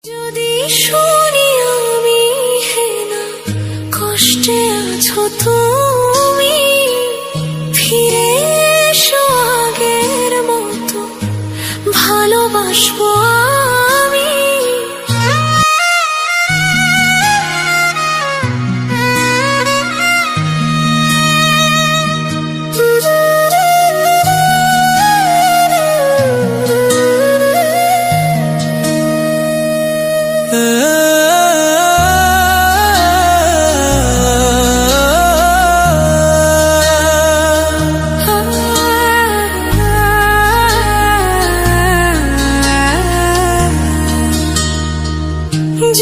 যদি শুনি আমি হেনা কষ্টে আছো তুমি, ফিরে এসো আগের মতো ভালোবাসবো আমি।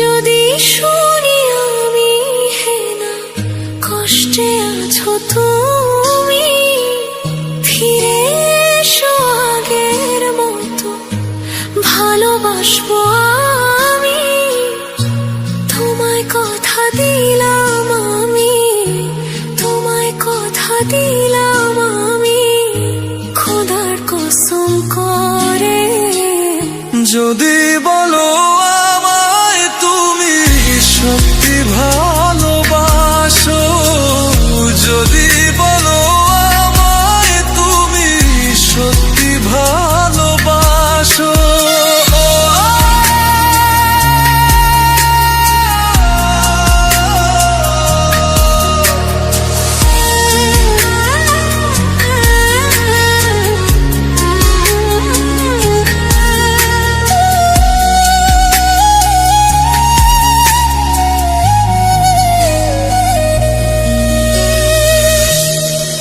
যদি শুনি আমি হেনা কষ্টে আছো তুমি, ফিরে এসো আগের মতো ভালোবাসবো আমি। তোমায় কথা দিলাম আমি, তোমায় কথা দিলাম আমি, খোদার কসম করে। যদি বলো আমায় তুমি সত্যি ভালোবাসো, যদি বলো আমায় তুমি সত্যি ভালোবাসো,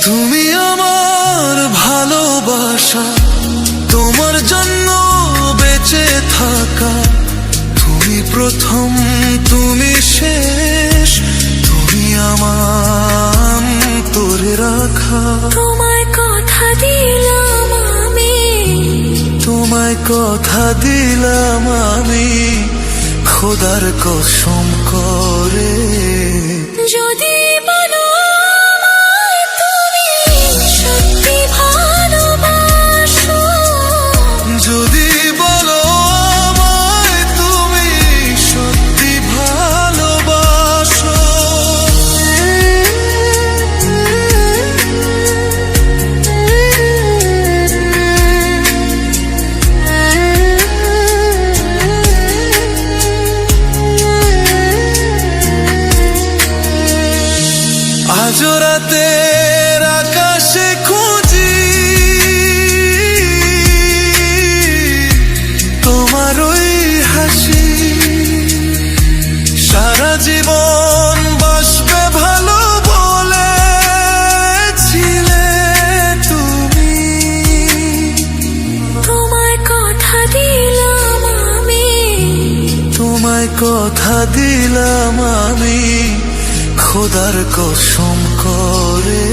তুমি আমার ভালোবাসা, তোমার জন্য বেঁচে থাকা, তুমি প্রথম তুমি শেষ, তুমি আমার তোরে রাখা। তোমায় কথা দিলাম আমি, তোমায় কথা দিলাম আমি, খোদার কসম করে। যদি বলো আমায় তুমি সত্যি ভালোবাসো, যদি বলো আমায় তুমি সত্যি ভালোবাসো, আজ রাতের আকাশে খুঁজি তোমার ওই হাসি, সারা জীবন বাসবে ভালো বলেছিলে তুমি। তোমায় কথা দিলাম আমি, তোমায় কথা দিলাম আমি, খোদার কসম করে।